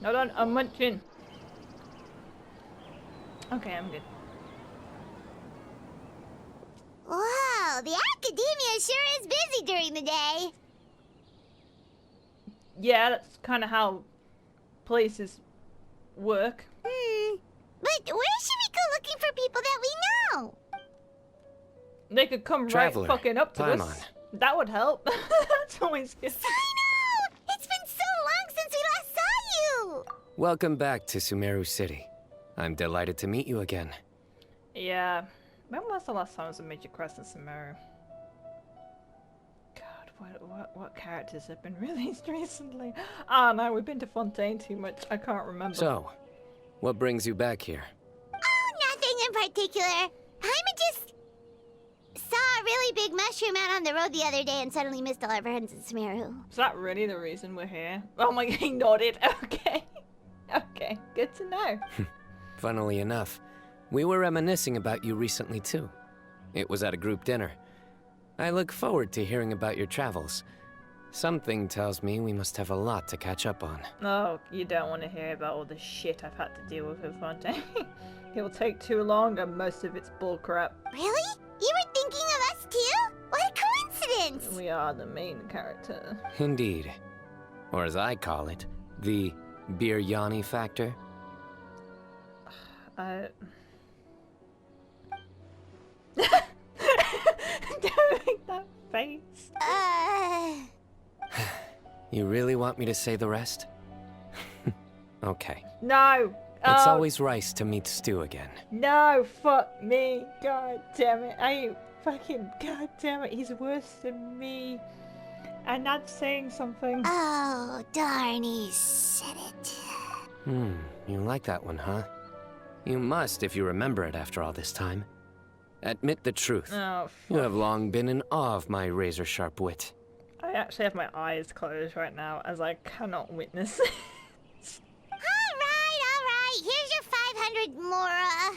Hold on, I'm munching. Okay, I'm good. Wow, the academia sure is busy during the day. Yeah, that's kind of how places work. But where should we go looking for people that we know? They could come Traveler, right fucking up to Paimon. us. That would help. That's always good. Cyno! It's been so long since we last saw you! Welcome back to Sumeru City. I'm delighted to meet you again. Yeah. When was the last time I was a major quest in Sumeru? God, what characters have been released recently? Ah, no, we've been to Fontaine too much. I can't remember. So, what brings you back here? Oh, nothing in particular. Paimon just saw a really big mushroom out on the road the other day and suddenly missed all our friends in Sumeru. Is that really the reason we're here? Oh my god, he nodded. Okay. Okay, good to know. Funnily enough, we were reminiscing about you recently too. It was at a group dinner. I look forward to hearing about your travels. Something tells me we must have a lot to catch up on. Oh, you don't want to hear about all the shit I've had to deal with Fontaine. It'll take too long and most of it's bullcrap. Really? You were thinking of us too? What a coincidence! We are the main character. Indeed. Or as I call it, the biryani factor. Don't make that face. You really want me to say the rest? Okay. No! It's Oh, always rice to meet stew again. no, fuck me. God damn it. God damn it. He's worse than me. And not saying something. Oh, darn, he said it. You like that one, huh? You must if you remember it after all this time. Admit the truth. Oh, You have long been in awe of my razor-sharp wit. I actually have my eyes closed right now as I cannot witness. Alright, here's your 500 mora.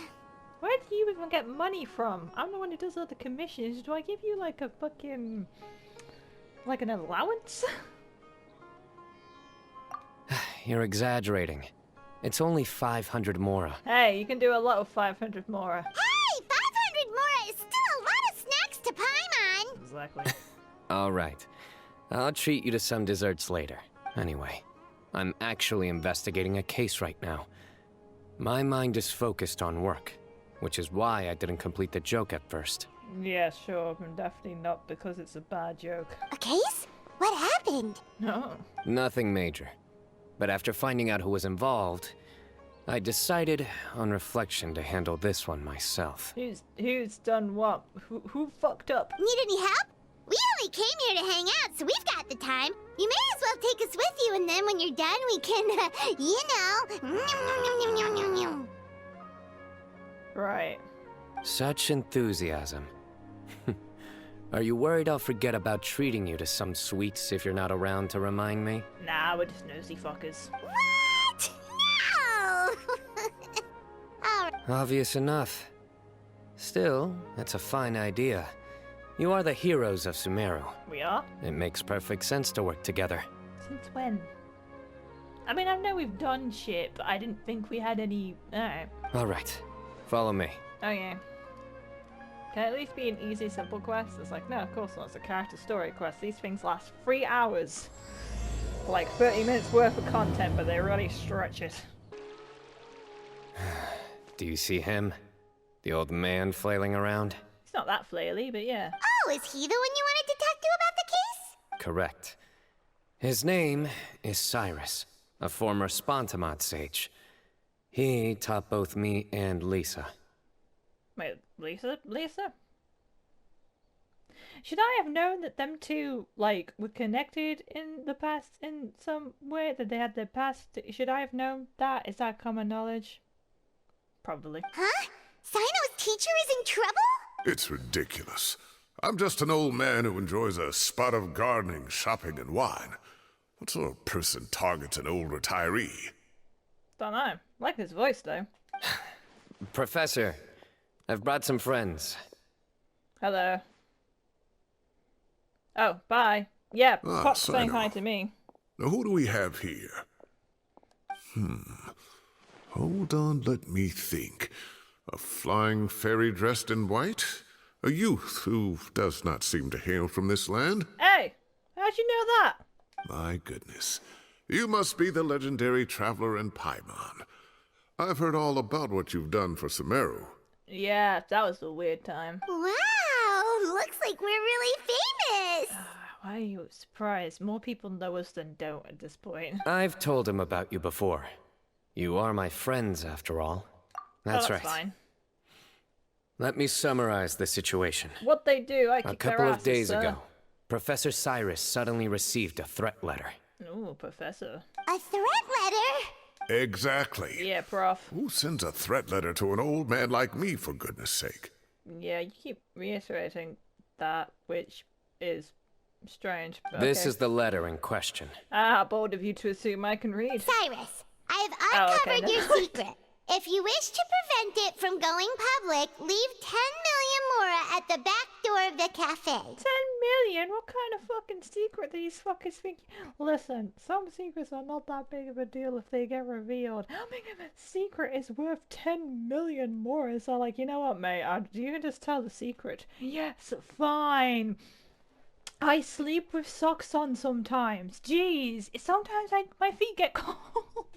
Where do you even get money from? I'm the one who does all the commissions. Do I give you like a fucking... like an allowance? You're exaggerating. It's only 500 mora. Hey, you can do a lot of 500 more. Hey, 500 mora is still a lot of snacks to Paimon. Exactly. All right. I'll treat you to some desserts later. Anyway, I'm actually investigating a case right now. My mind is focused on work, which is why I didn't complete the joke at first. Yeah, sure, but definitely not because it's a bad joke. A case? What happened? No. Nothing major. But after finding out who was involved, I decided, on reflection, to handle this one myself. Who's done what? Who fucked up? Need any help? We only came here to hang out, so we've got the time. You may as well take us with you, and then when you're done, we can, you know. Right. Such enthusiasm. Are you worried I'll forget about treating you to some sweets if you're not around to remind me? Nah, we're just nosy fuckers. What? No! Alright. Obvious enough. Still, that's a fine idea. You are the heroes of Sumeru. We are? It makes perfect sense to work together. Since when? I mean, I know we've done shit, but I didn't think we had any... Alright. Alright, follow me. Oh yeah. Can it at least be an easy, simple quest? It's like, no, of course not. It's a character story quest. These things last 3 hours. Like 30 minutes worth of content, but they really stretch it. Do you see him? The old man flailing around? It's not that flaily, but yeah. Oh, is he the one you wanted to talk to about the case? Correct. His name is Cyrus, a former Spontamod sage. He taught both me and Lisa. Wait, Lisa? Should I have known that them two, like, were connected in the past in some way? That they had their past? Should I have known that? Is that common knowledge? Probably. Huh? Cyno's teacher is in trouble? It's ridiculous. I'm just an old man who enjoys a spot of gardening, shopping, and wine. What sort of person targets an old retiree? Don't know. Like his voice, though. Professor, I've brought some friends. Hello. Oh, bye. Yeah, Ah, Pop's saying Cyno. hi to me. Now, who do we have here? Hold on, let me think. A flying fairy dressed in white? A youth who does not seem to hail from this land? Hey, how'd you know that? My goodness. You must be the legendary traveler in Paimon. I've heard all about what you've done for Sumeru. Yeah, that was a weird time. Wow, looks like we're really famous. Why are you surprised? More people know us than don't at this point. I've told him about you before. You are my friends, after all. That's right. Fine. Let me summarize the situation. What they do, I A kick their couple of asses, days sir. ago, Professor Cyrus suddenly received a threat letter. Ooh, Professor. A threat letter? Exactly. Yeah, Prof. Who sends a threat letter to an old man like me, for goodness sake? Yeah, you keep reiterating that, which is strange. But This okay. is the letter in question. Ah, bold of you to assume I can read. Cyrus, I have Oh, okay, uncovered your secret. If you wish to prevent it from going public, leave 10 million mora at the back door of the cafe. 10 million? What kind of fucking secret do these fuckers think? Listen, some secrets are not that big of a deal if they get revealed. How big of a secret is worth 10 million more? So like, you know what, mate? You can just tell the secret. Yes, fine. I sleep with socks on sometimes. Jeez, sometimes my feet get cold.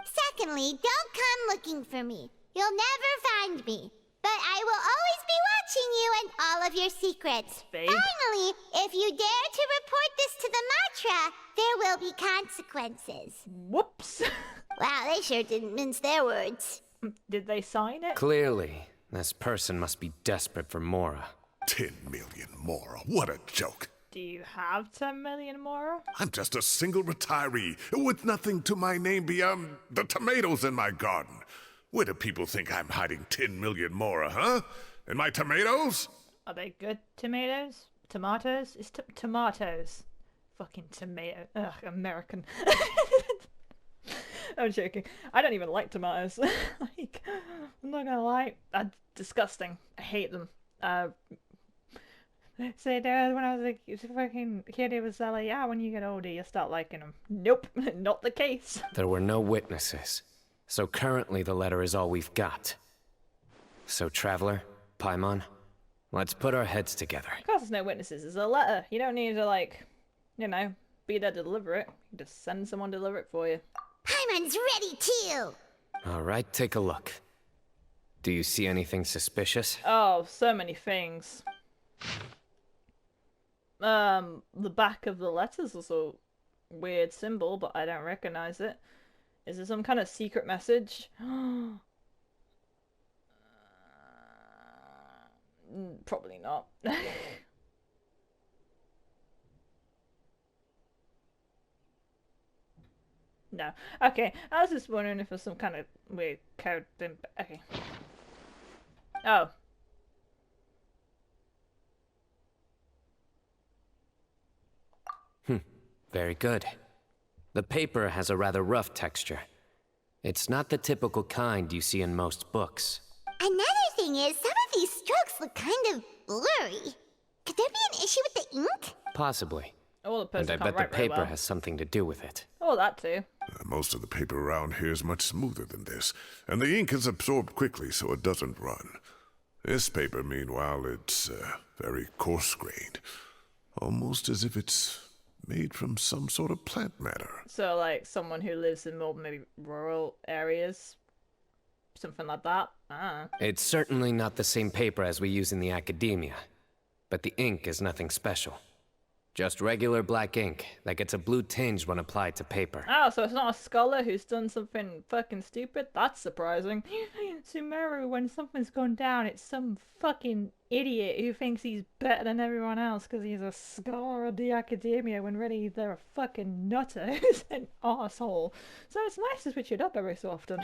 Secondly, don't come looking for me. You'll never find me. But I will always be watching you and all of your secrets. Babe. Finally, if you dare to report this to the mantra, there will be consequences. Whoops. Wow, they sure didn't mince their words. Did they sign it? Clearly, this person must be desperate for Mora. 10 million more. What a joke. Do you have 10 million more? I'm just a single retiree with nothing to my name beyond the tomatoes in my garden. Where do people think I'm hiding 10 million more, huh? In my tomatoes? Are they good tomatoes? Tomatoes? It's tomatoes. Fucking tomato. Ugh, American. I'm joking. I don't even like tomatoes. Like, I'm not gonna lie. Disgusting. I hate them. So there, when I was a fucking kid, it was like, yeah, when you get older, you start liking them. Nope, not the case. There were no witnesses, so currently the letter is all we've got. So, Traveler, Paimon, let's put our heads together. Of course, there's no witnesses. It's a letter. You don't need to, like, you know, be there to deliver it. You just send someone to deliver it for you. Paimon's ready too. All right, take a look. Do you see anything suspicious? Oh, so many things. The back of the letters is a weird symbol, but I don't recognize it. Is there some kind of secret message? Probably not. No. Okay, I was just wondering if there's some kind of weird code thing. Okay. Oh. Very good. The paper has a rather rough texture. It's not the typical kind you see in most books. Another thing is, some of these strokes look kind of blurry. Could there be an issue with the ink? Possibly. Oh, the person And I can't bet the write very paper well. has something to do with it. Oh, that too. Most of the paper around here is much smoother than this, and the ink is absorbed quickly so it doesn't run. This paper, meanwhile, it's very coarse-grained, almost as if it's made from some sort of plant matter. So, like, someone who lives in more maybe rural areas, something like that. Ah. It's certainly not the same paper as we use in the academia, but the ink is nothing special. Just regular black ink that gets a blue tinge when applied to paper. Oh, so it's not a scholar who's done something fucking stupid? That's surprising. Sumeru, when something's gone down, it's some fucking idiot who thinks he's better than everyone else because he's a scholar of the academia when really they're a fucking nutter who's an asshole. So it's nice to switch it up every so often.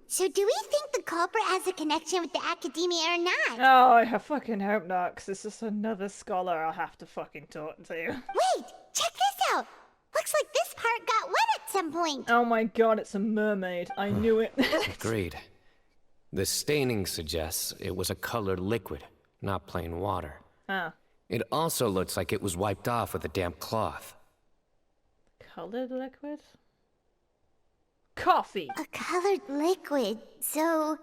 So do we think the culprit has a connection with the academia or not? Oh, I fucking hope not, because it's just another scholar I'll have to fucking talk to. Wait, check this out. Looks like this part got wet at some point. Oh my god, it's a mermaid. I knew it. Agreed. The staining suggests it was a colored liquid, not plain water. Ah. It also looks like it was wiped off with a damp cloth. Colored liquid? Coffee. A colored liquid. So,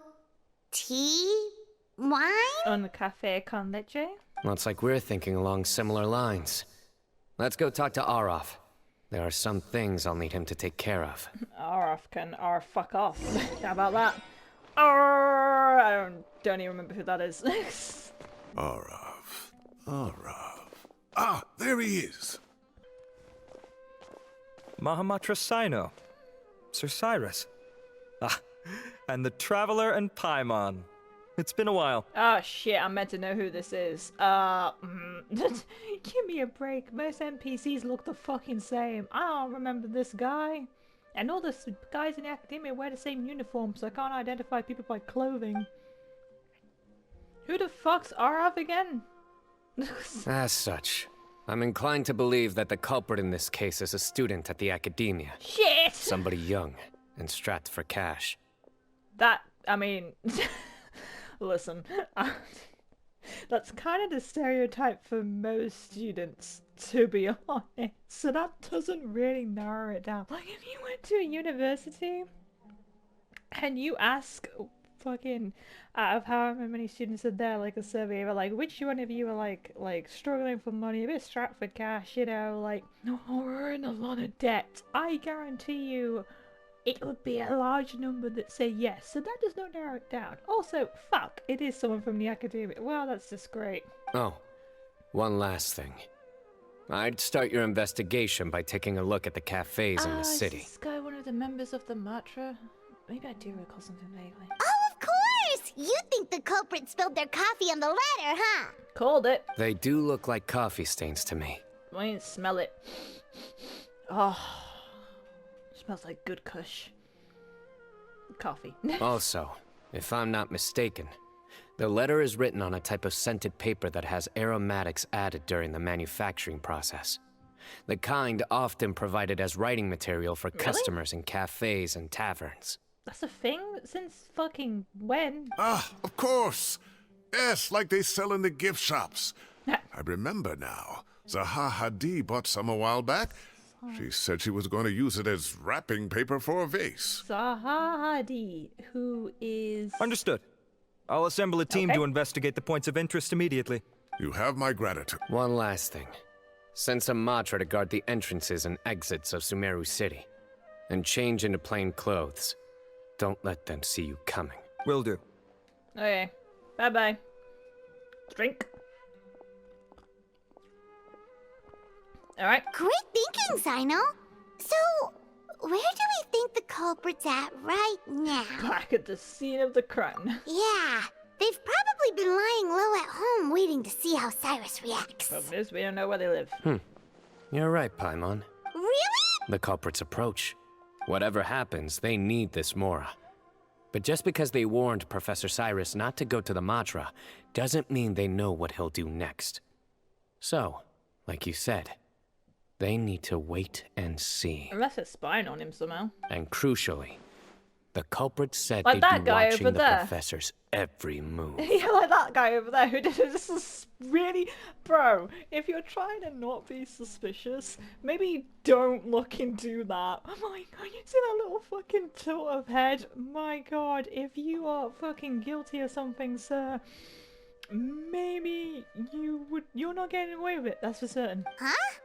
tea? Wine? Un café con leche. Looks like we're thinking along similar lines. Let's go talk to Arov. There are some things I'll need him to take care of. Arov can fuck off. How about that? I don't even remember who that is. Arov. Ah, there he is. Mahamatra Cyno. Sir Cyrus. Ah, and the Traveler and Paimon. It's been a while. Oh shit, I'm meant to know who this is. Give me a break. Most NPCs look the fucking same. I don't remember this guy. And all the guys in the academia wear the same uniform, so I can't identify people by clothing. Who the fuck's Arov again? As such, I'm inclined to believe that the culprit in this case is a student at the academia. Shit! Somebody young and strapped for cash. I mean... Listen, that's kind of the stereotype for most students, to be honest. So that doesn't really narrow it down. Like, if you went to a university and you ask fucking out of however many students are there, like a survey, but like, which one of you are like struggling for money, a bit strapped for cash, you know, like, oh, we're in a lot of debt. I guarantee you, it would be a large number that say yes, so that does not narrow it down. Also, fuck, it is someone from the academia. Well, that's just great. Oh, one last thing. I'd start your investigation by taking a look at the cafes in the city. Is this guy one of the members of the Matra? Maybe I do recall something vaguely. Oh, of course! You think the culprit spilled their coffee on the ladder, huh? Called it. They do look like coffee stains to me. I didn't smell it. Oh, smells like good kush. Coffee. Also, if I'm not mistaken, the letter is written on a type of scented paper that has aromatics added during the manufacturing process. The kind often provided as writing material for customers in cafes and taverns. That's a thing? Since fucking when? Ah, of course. Yes, like they sell in the gift shops. I remember now. Zaha Hadid bought some a while back. She said she was going to use it as wrapping paper for a vase. Zaha Hadid, who is... Understood. I'll assemble a team Okay. to investigate the points of interest immediately. You have my gratitude. One last thing. Send some Matra to guard the entrances and exits of Sumeru City. And change into plain clothes. Don't let them see you coming. Will do. Okay. Bye-bye. Drink. Alright. Great thinking, Cyno. So, where do we think the culprit's at right now? Back at the scene of the crime. Yeah, they've probably been lying low at home waiting to see how Cyrus reacts. Problem is, we don't know where they live. You're right, Paimon. Really? The culprits approach. Whatever happens, they need this Mora. But just because they warned Professor Cyrus not to go to the Matra, doesn't mean they know what he'll do next. So, like you said, they need to wait and see. Unless they're spying on him somehow. And crucially, the culprit said Like they'd that be guy watching over the there. professor's every move. Yeah, like that guy over there who did it. This is really... Bro, if you're trying to not be suspicious, maybe don't look and do that. Oh my god, you see that little fucking tilt of head? My god, if you are fucking guilty of something, sir, maybe you're not getting away with it, that's for certain. Huh?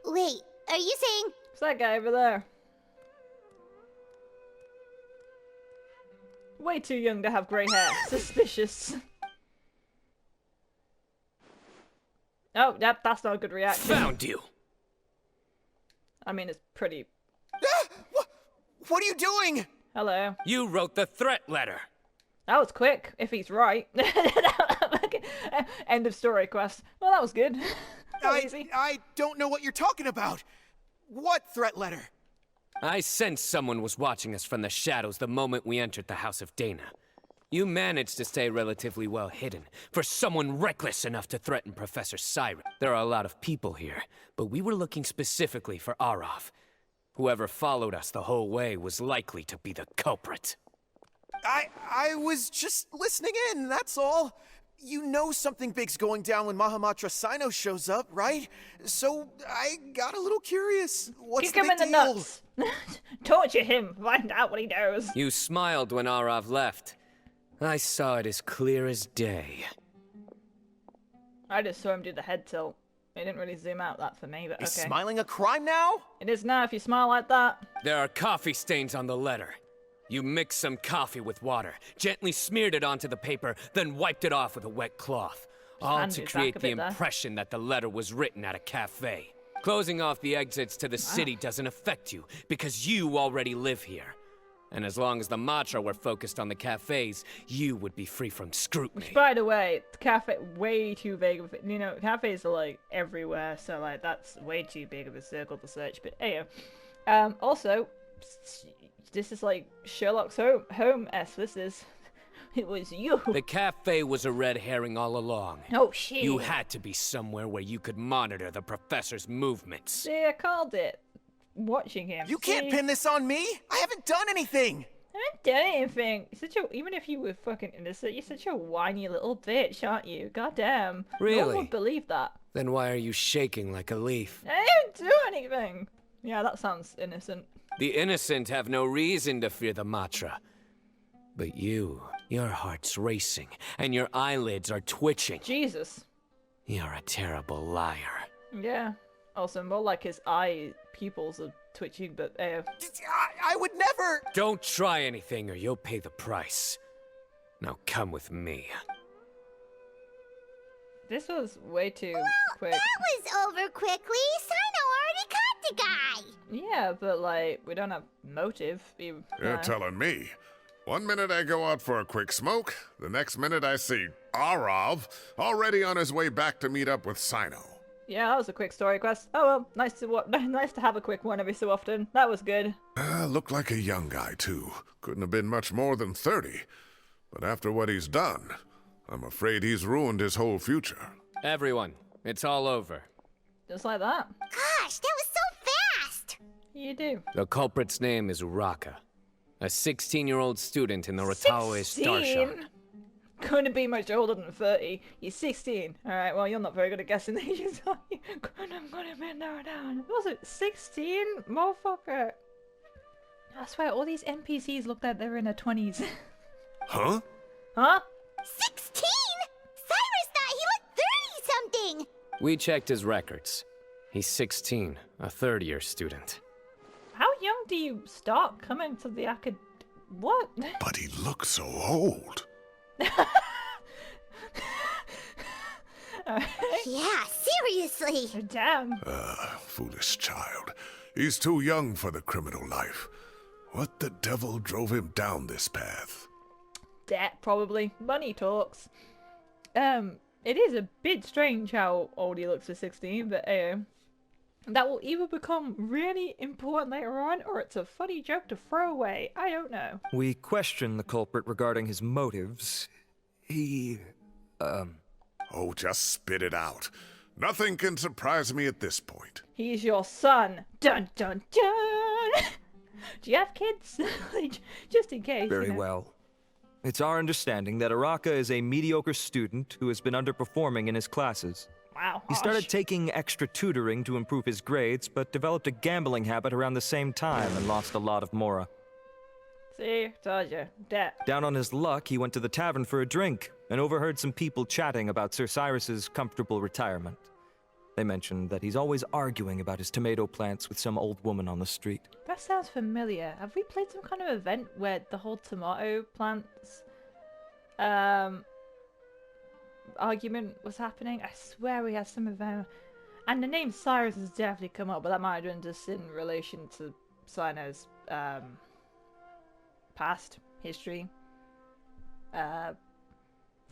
Wait, are you saying... It's that guy over there. Way too young to have grey hair. Suspicious. Oh, yep, that's not a good reaction. Found you! I mean, it's pretty... What are you doing? Hello. You wrote the threat letter! That was quick, if he's right. End of story quest. Well, that was good. That was easy. I don't know what you're talking about. What threat letter? I sensed someone was watching us from the shadows the moment we entered the House of Dana. You managed to stay relatively well hidden for someone reckless enough to threaten Professor Cyrus. There are a lot of people here, but we were looking specifically for Arov. Whoever followed us the whole way was likely to be the culprit. I was just listening in, that's all. You know something big's going down when Mahamatra Cyno shows up, right? So I got a little curious. What's Kick him the in the big deal? nuts. Torture him. Find out what he knows. You smiled when Arav left. I saw it as clear as day. I just saw him do the head tilt. It didn't really zoom out that for me, but okay. Is smiling a crime now? It is now if you smile like that. There are coffee stains on the letter. You mixed some coffee with water, gently smeared it onto the paper, then wiped it off with a wet cloth. All Hand to it back create a the bit there. impression that the letter was written at a cafe. Closing off the exits to the city doesn't affect you, because you already live here. And as long as the Matra were focused on the cafes, you would be free from scrutiny. Which, by the way, the cafe, way too big of a, you know, cafes are like everywhere, so like that's way too big of a circle to search. But anyway, also, this is like Sherlock's home-esque. This is, it was you. The cafe was a red herring all along. Oh shit. You had to be somewhere where you could monitor the professor's movements. See, I called it. Watching him. You can't pin this on me! I haven't done anything! I haven't done anything. Even if you were fucking innocent, you're such a whiny little bitch, aren't you? Goddamn. No one Really? would believe that. Then why are you shaking like a leaf? I didn't do anything. Yeah, that sounds innocent. The innocent have no reason to fear the Matra. But you, your heart's racing, and your eyelids are twitching. Jesus. You're a terrible liar. Yeah. Also, more like his eye pupils are twitching, but I would never! Don't try anything or you'll pay the price. Now come with me. this was way too quick. That was over quickly. Cyno already caught the guy. Yeah, but like, we don't have motive. You're telling me. One minute I go out for a quick smoke, the next minute I see Arav already on his way back to meet up with Cyno. Yeah, that was a quick story quest. Oh well, nice to have a quick one every so often. That was good. Looked like a young guy, too. Couldn't have been much more than 30. But after what he's done, I'm afraid he's ruined his whole future. Everyone, it's all over. Just like that. Gosh, that was so fast. You do. The culprit's name is Uraka, a 16-year-old student in the Ratawe Star 16? Shard. Couldn't be much older than 30. You're 16. Alright, well, you're not very good at guessing the ages, are you? I'm gonna be narrowed down. Was it 16? Motherfucker. I swear, all these NPCs look like they're in their 20s. Huh? Huh? 16? Cyrus thought he looked 30-something. We checked his records. He's 16, a third-year student. How young do you start coming to the What? But he looks so old. Yeah, seriously. Damn. Foolish child. He's too young for the criminal life. What the devil drove him down this path? Debt, probably. Money talks. It is a bit strange how old he looks for 16, but that will either become really important later on, or it's a funny joke to throw away. I don't know. We questioned the culprit regarding his motives. Oh, just spit it out. Nothing can surprise me at this point. He's your son. Dun dun dun! Do you have kids? Just in case. Very you know. well. It's our understanding that Araka is a mediocre student who has been underperforming in his classes. Wow. He started harsh. taking extra tutoring to improve his grades, but developed a gambling habit around the same time and lost a lot of mora. See, told you. Debt. Down on his luck, he went to the tavern for a drink and overheard some people chatting about Sir Cyrus's comfortable retirement. They mentioned that he's always arguing about his tomato plants with some old woman on the street. That sounds familiar. Have we played some kind of event where the whole tomato plants argument was happening? I swear we had some event. And the name Cyrus has definitely come up, but that might have been just in relation to Cyno's past history,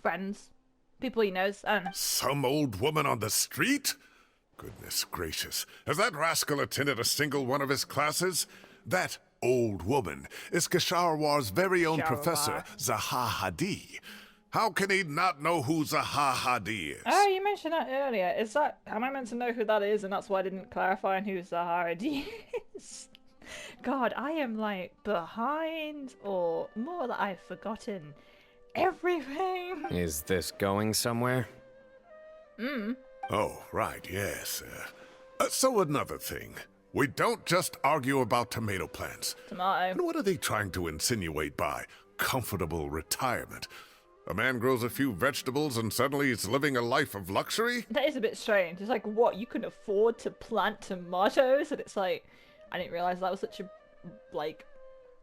friends, people he knows. I don't know. Some old woman on the street? Goodness gracious. Has that rascal attended a single one of his classes? That old woman is Kasharwar's very own Professor Zaha Hadi. How can he not know who Zaha Hadi is? Oh, you mentioned that earlier. Am I meant to know who that is, and that's why I didn't clarify on who Zaha Hadi is? God, I am like behind, or more that I've forgotten everything. Is this going somewhere? Oh, right, yes. So another thing. We don't just argue about tomato plants. Tomato. And what are they trying to insinuate by comfortable retirement? A man grows a few vegetables and suddenly he's living a life of luxury? That is a bit strange. It's like, what, you can afford to plant tomatoes? And it's like, I didn't realize that was such a, like,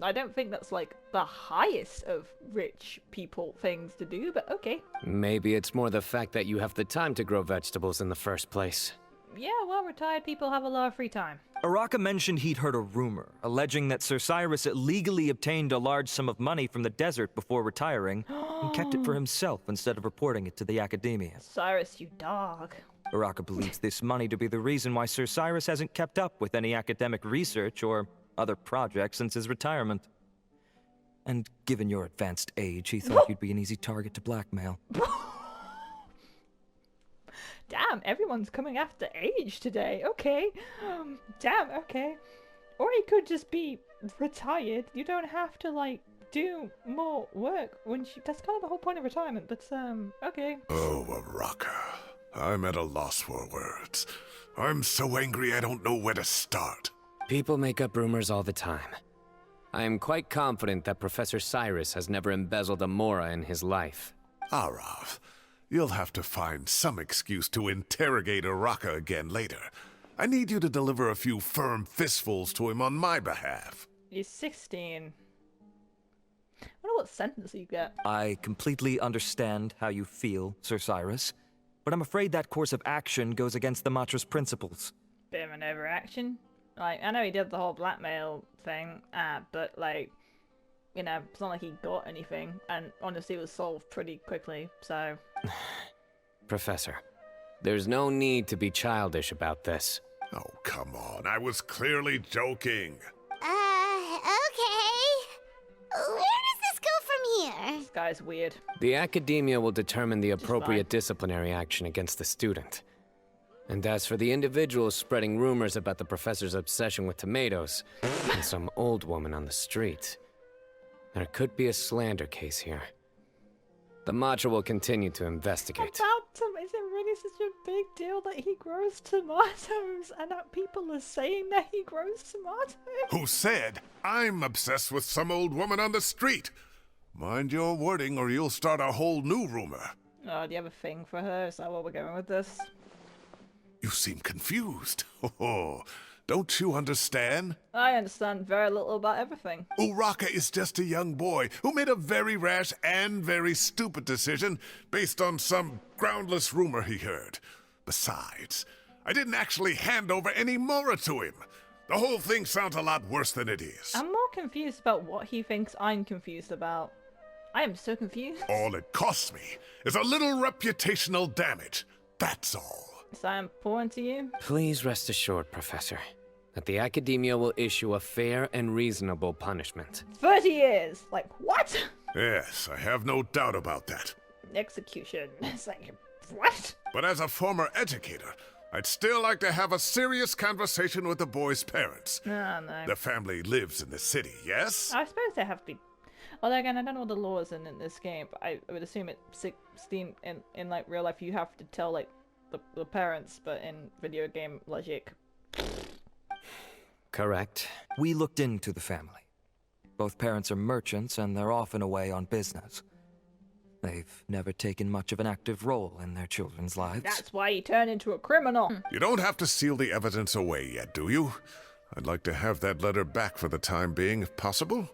I don't think that's like the highest of rich people things to do, but okay. Maybe it's more the fact that you have the time to grow vegetables in the first place. Yeah, well, retired people have a lot of free time. Araka mentioned he'd heard a rumor, alleging that Sir Cyrus illegally obtained a large sum of money from the desert before retiring, and kept it for himself instead of reporting it to the academia. Cyrus, you dog. Araka believes this money to be the reason why Sir Cyrus hasn't kept up with any academic research or other projects since his retirement. And given your advanced age, he thought you'd be an easy target to blackmail. Damn, everyone's coming after age today. Okay. Damn, okay. Or he could just be retired. You don't have to, like, do more work when you... That's kind of the whole point of retirement, but, okay. Oh, Araka. I'm at a loss for words. I'm so angry I don't know where to start. People make up rumors all the time. I am quite confident that Professor Cyrus has never embezzled a mora in his life. Arav, you'll have to find some excuse to interrogate Araka again later. I need you to deliver a few firm fistfuls to him on my behalf. He's 16. I wonder what sentence you get. I completely understand how you feel, Sir Cyrus, but I'm afraid that course of action goes against the Matra's principles. Bit of an overaction. Like, I know he did the whole blackmail thing, but, like, you know, it's not like he got anything, and honestly it was solved pretty quickly, so... Professor, there's no need to be childish about this. Oh, come on. I was clearly joking. Okay. Where does this go from here? This guy's weird. The academia will determine the appropriate disciplinary action against the student. And as for the individuals spreading rumors about the professor's obsession with tomatoes and some old woman on the street, there could be a slander case here. The Matra will continue to investigate. Is it really such a big deal that he grows tomatoes and that people are saying that he grows tomatoes? Who said I'm obsessed with some old woman on the street? Mind your wording or you'll start a whole new rumor. Oh, do you have a thing for her? Is that what we're going with this? You seem confused. Oh, don't you understand? I understand very little about everything. Uraka is just a young boy who made a very rash and very stupid decision based on some groundless rumor he heard. Besides, I didn't actually hand over any mora to him. The whole thing sounds a lot worse than it is. I'm more confused about what he thinks I'm confused about. I am so confused. All it costs me is a little reputational damage. That's all. Is that important to you? Please rest assured, Professor, that the academia will issue a fair and reasonable punishment. 30 years! Like, what? Yes, I have no doubt about that. Execution. It's like, what? But as a former educator, I'd still like to have a serious conversation with the boy's parents. Oh, no. The family lives in the city, yes? I suppose they have to be... Although again, I don't know what the law is in this game, but I would assume at 16 in like real life you have to tell like the parents, but in video game logic. Correct. We looked into the family. Both parents are merchants and they're often away on business. They've never taken much of an active role in their children's lives. That's why he turned into a criminal. You don't have to seal the evidence away yet, do you? I'd like to have that letter back for the time being, if possible.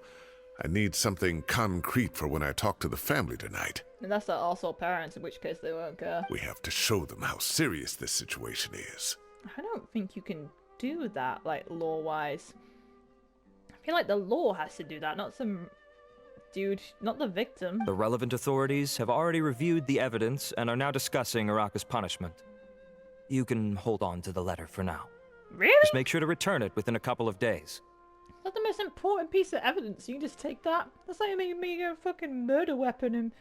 I need something concrete for when I talk to the family tonight. And that's also parents, in which case they won't care. We have to show them how serious this situation is. I don't think you can do that, like, law-wise. I feel like the law has to do that, not some dude, not the victim. The relevant authorities have already reviewed the evidence and are now discussing Araka's punishment. You can hold on to the letter for now. Really? Just make sure to return it within a couple of days. That's the most important piece of evidence. You can just take that. That's like me a fucking murder weapon and...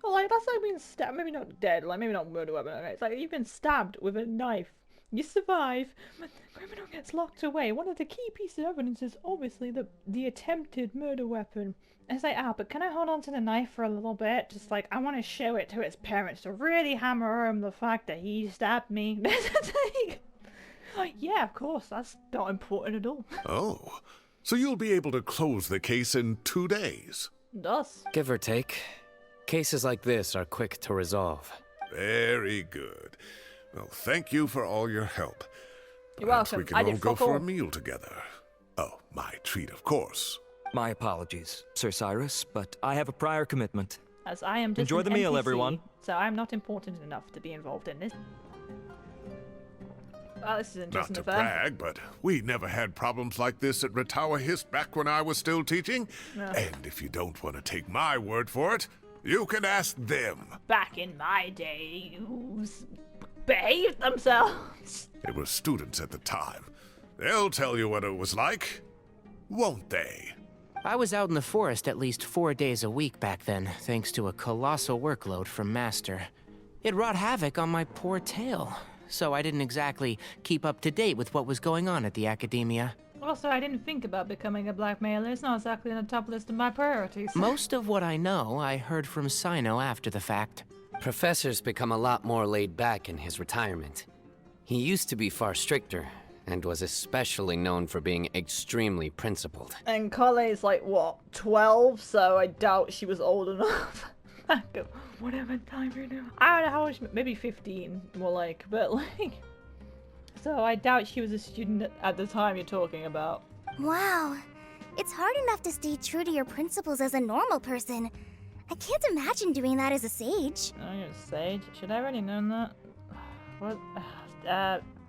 Oh, like, that's like being stabbed. Maybe not dead, like, maybe not murder weapon. Okay? It's like you've been stabbed with a knife. You survive, but the criminal gets locked away. One of the key pieces of evidence is obviously the attempted murder weapon. And it's like, but can I hold on to the knife for a little bit? Just like, I want to show it to his parents to really hammer home the fact that he stabbed me. Yeah, of course. That's not important at all. Oh, so you'll be able to close the case in 2 days. Does. Give or take. Cases like this are quick to resolve. Very good. Well, thank you for all your help. You're Perhaps welcome. we can I all did go fuck for all. a meal together. Oh, my treat, of course. My apologies, Sir Cyrus, but I have a prior commitment. As I am just Enjoy an the meal, NPC, everyone. So I'm not important enough to be involved in this. Well, this is Not interesting to affair. brag, but we never had problems like this at Ratawa Hist back when I was still teaching. No. And if you don't want to take my word for it, you can ask them. Back in my day, who behaved themselves. They were students at the time. They'll tell you what it was like, won't they? I was out in the forest at least 4 days a week back then, thanks to a colossal workload from Master. It wrought havoc on my poor tail, so I didn't exactly keep up to date with what was going on at the academia. Also, I didn't think about becoming a blackmailer. It's not exactly on the top list of my priorities. Most of what I know, I heard from Cyno after the fact. Professor's become a lot more laid back in his retirement. He used to be far stricter, and was especially known for being extremely principled. And Cole's like, what, 12? So I doubt she was old enough. Whatever time you're doing. I don't know how much, maybe 15, more like, but like... So I doubt she was a student at the time you're talking about. Wow. It's hard enough to stay true to your principles as a normal person. I can't imagine doing that as a sage. Oh, you're a sage? Should I already known that? What?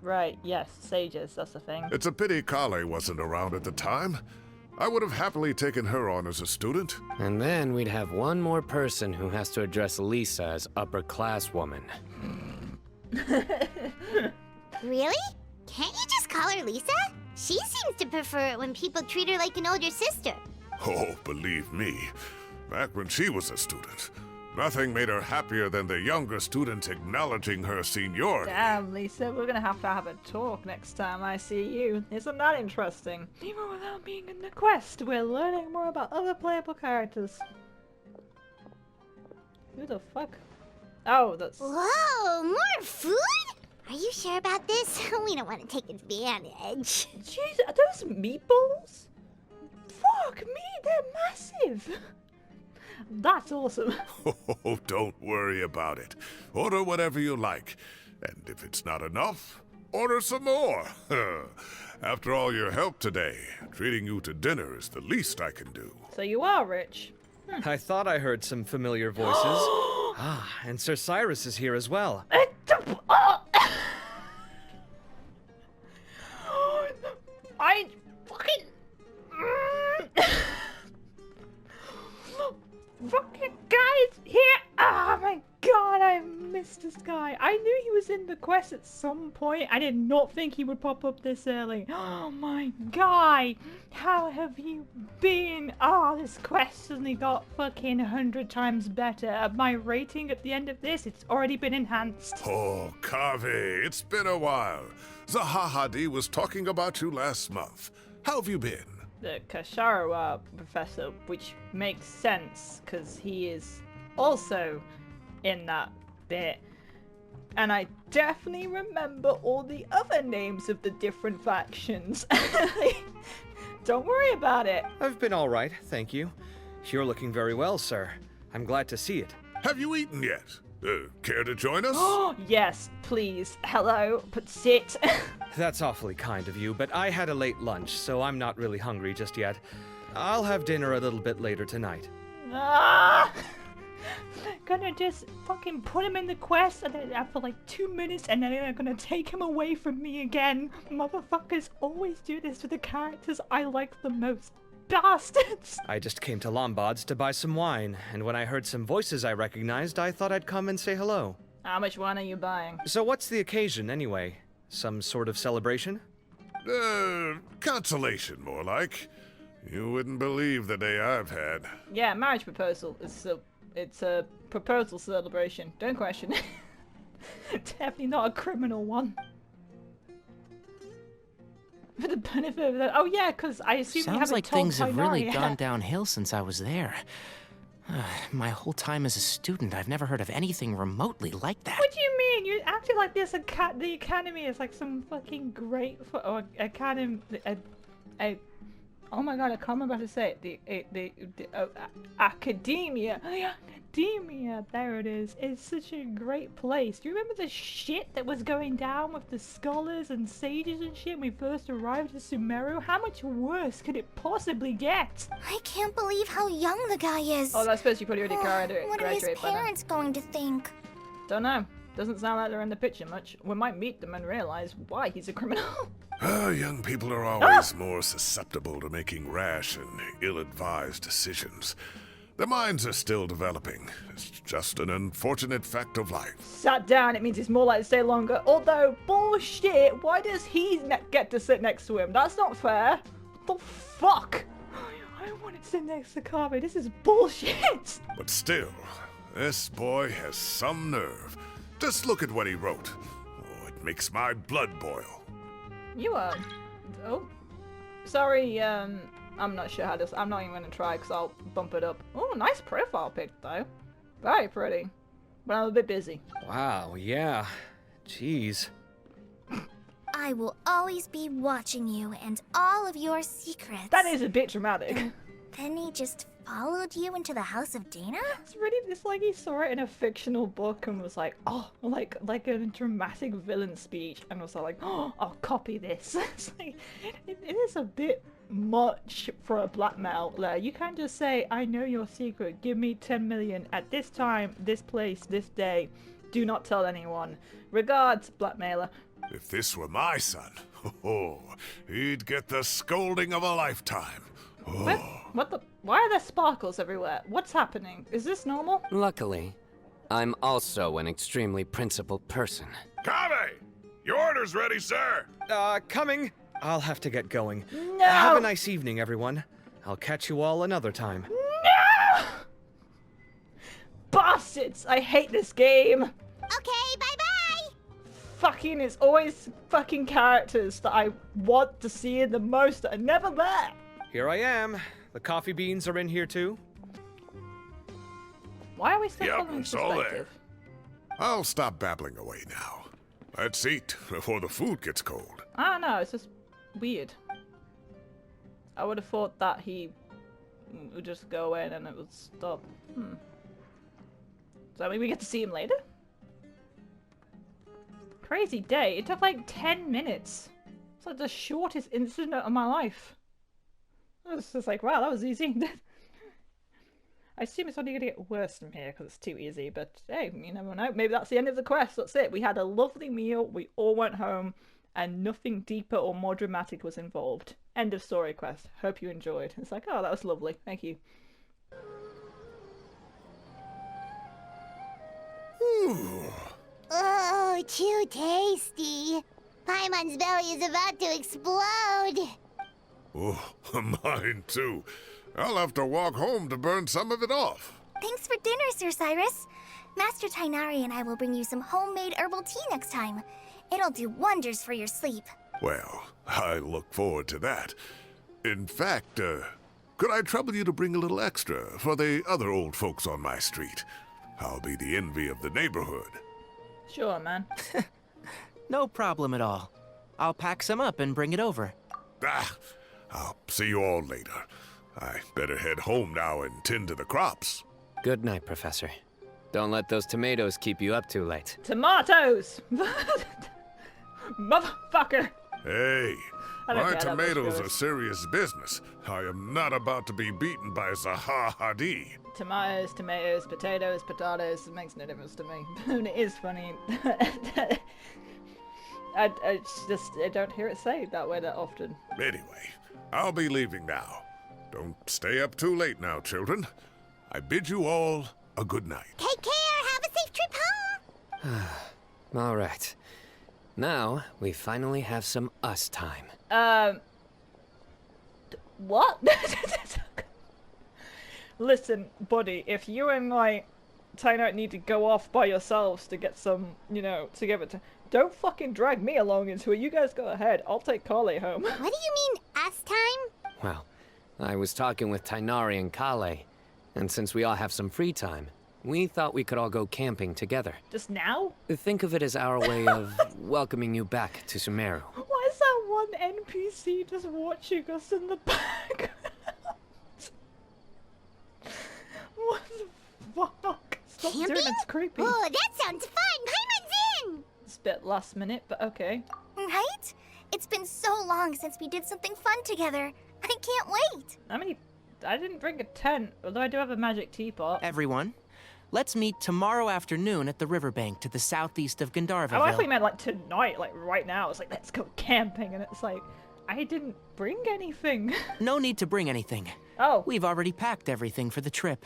Right, yes, sages, that's the thing. It's a pity Kale wasn't around at the time. I would have happily taken her on as a student. And then we'd have one more person who has to address Lisa as upper-class woman. Really? Can't you just call her Lisa? She seems to prefer it when people treat her like an older sister. Oh, believe me, back when she was a student, nothing made her happier than the younger students acknowledging her seniority. Damn, Lisa, we're gonna have a talk next time I see you. Isn't that interesting? Even without being in the quest, we're learning more about other playable characters. Who the fuck? Oh, that's... Whoa, more food? Are you sure about this? We don't want to take it beyond the edge. Jeez, are those meatballs? Fuck me, they're massive! That's awesome. Oh, don't worry about it. Order whatever you like. And if it's not enough, order some more. After all your help today, treating you to dinner is the least I can do. So you are rich. I thought I heard some familiar voices. And Sir Cyrus is here as well. I fucking... Fucking guys here! Oh my god, I missed this guy. I knew he was in the quest at some point. I did not think he would pop up this early. Oh my god, how have you been? Oh, this quest suddenly got fucking 100 times better. My rating at the end of this, it's already been enhanced. Oh, Kaveh, it's been a while. Zahahadi was talking about you last month. How have you been? The Kasharawa professor, which makes sense because he is also in that bit. And I definitely remember all the other names of the different factions. Don't worry about it. I've been all right, thank you. You're looking very well, sir. I'm glad to see it. Have you eaten yet? Care to join us? Oh, yes, please. Hello, but sit. That's awfully kind of you, but I had a late lunch, so I'm not really hungry just yet. I'll have dinner a little bit later tonight. Ah! Gonna just fucking put him in the quest and then for like 2 minutes and then they're gonna take him away from me again. Motherfuckers always do this to the characters I like the most. Bastards! I just came to Lombard's to buy some wine, and when I heard some voices I recognized, I thought I'd come and say hello. How much wine are you buying? So what's the occasion, anyway? Some sort of celebration? Consolation, more like. You wouldn't believe the day I've had. Yeah, marriage proposal. It's a proposal celebration. Don't question it. Definitely not a criminal one. For the benefit of that. Oh yeah, because I assume you Sounds haven't like told things have really Tainari gone yet. downhill since I was there. My whole time as a student, I've never heard of anything remotely like that. What do you mean? You're acting like this. The academy is like some fucking great academy. Oh my god, I can't remember how to say it. The academia. Academia, there it is. It's such a great place. Do you remember the shit that was going down with the scholars and sages and shit when we first arrived at Sumeru? How much worse could it possibly get? I can't believe how young the guy is. Oh, I suppose you probably already graduated. What are his parents going to think? Don't know. Doesn't sound like they're in the picture much. We might meet them and realize why he's a criminal. Young people are always more susceptible to making rash and ill-advised decisions. Their minds are still developing. It's just an unfortunate fact of life. Sat down, it means he's more likely to stay longer. Although, bullshit, why does he get to sit next to him? That's not fair. What the fuck? I wanted to sit next to Kame. This is bullshit. But still, this boy has some nerve. Just look at what he wrote. Oh, it makes my blood boil. You are... Oh. Sorry, I'm not sure how this... I'm not even going to try because I'll bump it up. Oh, nice profile pic, though. Very pretty. But I'm a bit busy. Wow, yeah. Jeez. I will always be watching you and all of your secrets. That is a bit dramatic. Then he just followed you into the house of Dana? It's like he saw it in a fictional book and was like, oh, like a dramatic villain speech, and was like, oh, I'll copy this. It's like, it is a bit much for a blackmailer. You can't just say, I know your secret, give me 10 million at this time, this place, this day. Do not tell anyone. Regards, blackmailer. If this were my son, he'd get the scolding of a lifetime. What the? Why are there sparkles everywhere? What's happening? Is this normal? Luckily, I'm also an extremely principled person. Kame! Your order's ready, sir! Coming. I'll have to get going. No! Have a nice evening, everyone. I'll catch you all another time. No! Bastards! I hate this game! Okay, bye-bye! Fucking, it's always fucking characters that I want to see in the most that are never there! Here I am. The coffee beans are in here too. Why are we still Yep, following it's all there. perspective? I'll stop babbling away now. Let's eat before the food gets cold. I don't know, it's just weird. I would have thought that he would just go away and then it would stop. Does that mean we get to see him later? Crazy day. It took like 10 minutes. It's like the shortest incident of my life. I was just like, wow, that was easy. I assume it's only going to get worse from here because it's too easy, but hey, you never know. Maybe that's the end of the quest. That's it. We had a lovely meal, we all went home, and nothing deeper or more dramatic was involved. End of story quest. Hope you enjoyed. It's like, oh, that was lovely. Thank you. Oh, too tasty. Paimon's belly is about to explode. Oh, mine too. I'll have to walk home to burn some of it off. Thanks for dinner, Sir Cyrus. Master Tainari and I will bring you some homemade herbal tea next time. It'll do wonders for your sleep. Well, I look forward to that. In fact, could I trouble you to bring a little extra for the other old folks on my street? I'll be the envy of the neighborhood. Sure, man. No problem at all. I'll pack some up and bring it over. I'll see you all later. I better head home now and tend to the crops. Good night, Professor. Don't let those tomatoes keep you up too late. Tomatoes! Motherfucker! Hey, I don't my care, that was tomatoes gross. are serious business. I am not about to be beaten by Zaha Hadid. Tomatoes, tomatoes, potatoes, potatoes. It makes no difference to me. And it is funny. I don't hear it said that way that often. Anyway, I'll be leaving now. Don't stay up too late now, children. I bid you all a good night. Take care. Have a safe trip home. All right. Now, we finally have some us time. What? Listen, buddy, if you and Cyno need to go off by yourselves to get some, to give it to... Don't fucking drag me along into it. You guys go ahead. I'll take Kale home. What do you mean, us time? Well, I was talking with Tainari and Kale, And since we all have some free time, we thought we could all go camping together. Just now? Think of it as our way of welcoming you back to Sumeru. Why is that one NPC just watching us in the back? What the fuck? Stop doing it, it's creepy. Oh, that sounds fun! Paimon's in! It's a bit last minute, but okay. Right? It's been so long since we did something fun together. I can't wait. I didn't bring a tent, although I do have a magic teapot. Everyone, let's meet tomorrow afternoon at the riverbank to the southeast of Gandharvaville. Oh, I actually meant like tonight, like right now. It's like, let's go camping, and it's like, I didn't bring anything. No need to bring anything. Oh. We've already packed everything for the trip.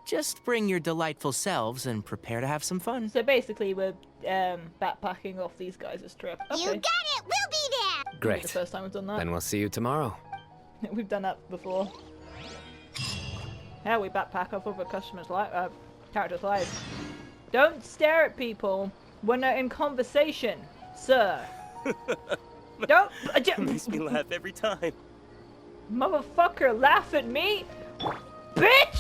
Just bring your delightful selves and prepare to have some fun. So basically, we're backpacking off these guys' trip. Okay. You got it! We'll be there! Great. The first time we've done that. Then we'll see you tomorrow. We've done that before. Yeah, we backpack off other characters' lives. Don't stare at people when they're in conversation, sir. Don't. Makes me laugh every time. Motherfucker, laugh at me, bitch!